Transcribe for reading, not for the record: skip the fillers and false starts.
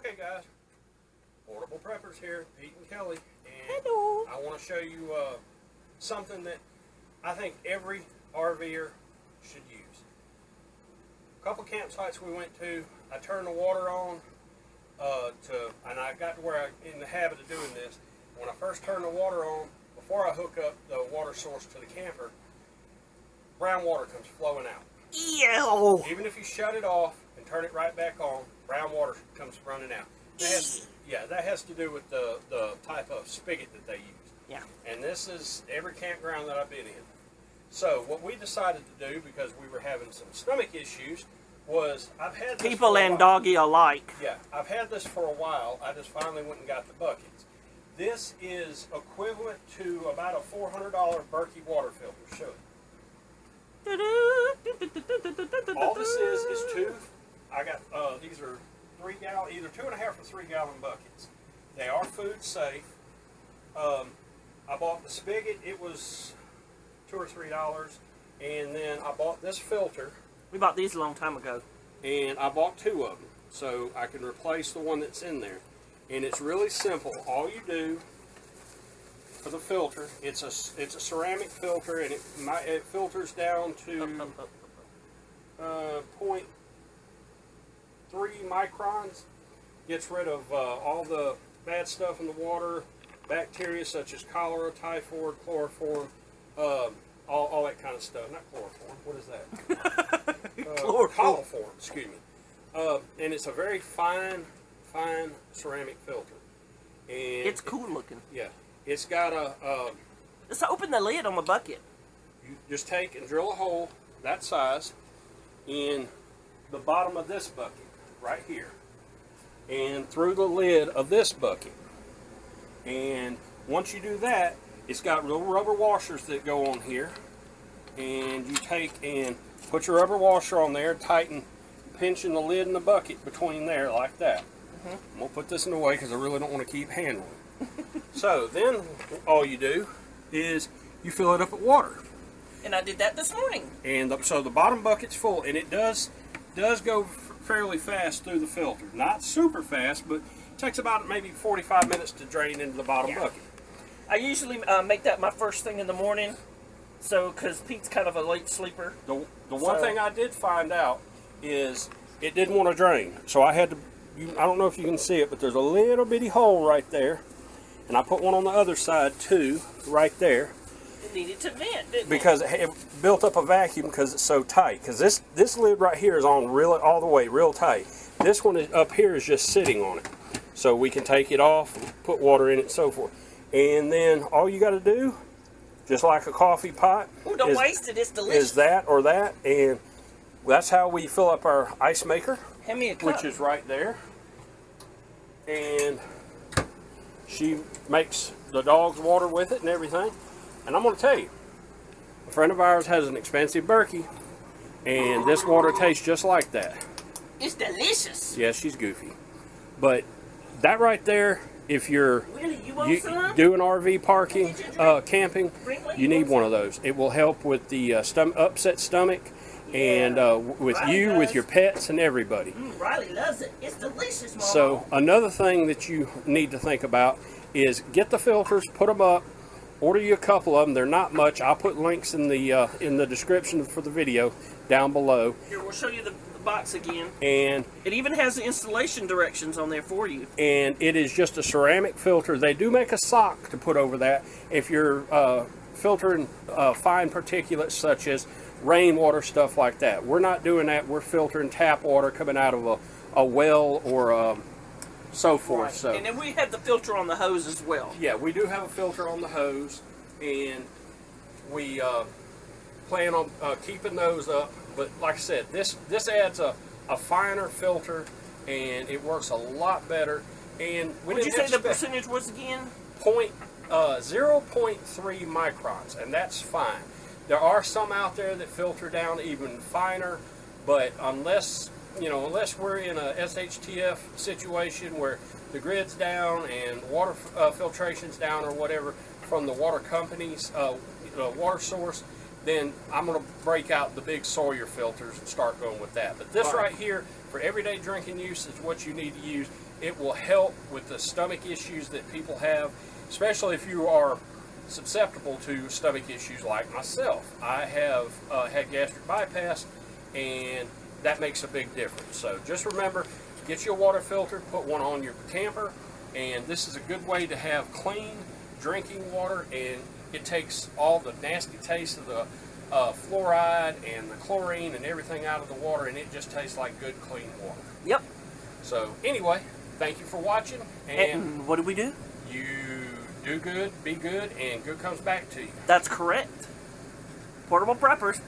Okay guys, Portable Preppers here, Pete and Kelly, and Hello. I want to show you something that I think every RVer should use. A couple campsites we went to, I turned the water on and I got to where I'm in the habit of doing this. When I first turn the water on, before I hook up the water source to the camper, brown water comes flowing out. Ew. Even if you shut it off and turn it right back on, brown water comes running out. That has to do with the type of spigot that they use. Yeah. And this is every campground that I've been in. So what we decided to do, because we were having some stomach issues, was I've had this People for a and while. doggy alike. Yeah, I've had this for a while. I just finally went and got the buckets. This is equivalent to about a $400 Berkey water filter. Show it. All this is two. I got these are 3 gallon, either 2.5 or 3 gallon buckets. They are food safe. I bought the spigot. It was $2 or $3, and then I bought this filter. We bought these a long time ago. And I bought 2 of them, so I can replace the one that's in there. And it's really simple. All you do for the filter, it's a ceramic filter, and it filters down to 0.3 microns. Gets rid of all the bad stuff in the water, bacteria such as cholera, typhoid, chloroform, all that kind of stuff. Not chloroform. What is that? Coliform. Excuse me. And it's a very fine ceramic filter. And It's cool looking. Yeah. It's got Let's open the lid on the bucket. you just take and drill a hole that size in the bottom of this bucket right here, and through the lid of this bucket. And once you do that, it's got little rubber washers that go on here, and you take and put your rubber washer on there, tighten, pinching the lid in the bucket between there like that. I'm gonna put this in the way because I really don't want to keep handling. So then all you do is you fill it up with water. And I did that this morning. And so the bottom bucket's full, and it does go fairly fast through the filter. Not super fast, but it takes about maybe 45 minutes to drain into the bottom bucket. I usually make that my first thing in the morning, so because Pete's kind of a late sleeper. The one thing I did find out is it didn't want to drain, so I had to. I don't know if you can see it, but there's a little bitty hole right there, and I put one on the other side too, right there. It needed to vent, didn't Because it built up a vacuum because it's so tight. Because this lid right here is on all the way real tight. This one up here is just sitting on it, so we can take it off, put water in it, and so forth. And then all you got to do, just like a coffee pot, don't waste it. It's delicious. is that or that, and that's how we fill up our ice maker, Hand me a cup. which is right there. And she makes the dogs water with it and everything. And I'm going to tell you, a friend of ours has an expensive Berkey, and this water tastes just like that. It's delicious. Yeah, she's goofy. But that right there, if you're Really? You want some? doing RV parking, camping, you need one of those. It will help with the upset stomach, and with you, with your pets, and everybody. Riley loves it. It's delicious, Mama. So another thing that you need to think about is get the filters, put them up, order you a couple of them. They're not much. I'll put links in the description for the video down below. Here, we'll show you the box again. And it even has the installation directions on there for you. And it is just a ceramic filter. They do make a sock to put over that if you're filtering fine particulates such as rainwater, stuff like that. We're not doing that. We're filtering tap water coming out of a well or so forth. Right. So, and then we have the filter on the hose as well. yeah, we do have a filter on the hose, and we plan on keeping those up. But like I said, this adds a finer filter, and it works a lot better. And what did you say the percentage was again? 0.3 microns, and that's fine. There are some out there that filter down even finer, but unless we're in a SHTF situation where the grid's down and water filtration's down or whatever from the water company's water source, then I'm going to break out the big Sawyer filters and start going with that. But this right here, for everyday drinking use, is what you need to use. It will help with the stomach issues that people have, especially if you are susceptible to stomach issues like myself. I have had gastric bypass, and that makes a big difference. So just remember, get you a water filter, put one on your camper, and this is a good way to have clean drinking water, and it takes all the nasty taste of the fluoride and the chlorine and everything out of the water, and it just tastes like good, clean water. Yep. So anyway, thank you for watching, And what do we do? you do good, be good, and good comes back to you. That's correct. Portable preppers.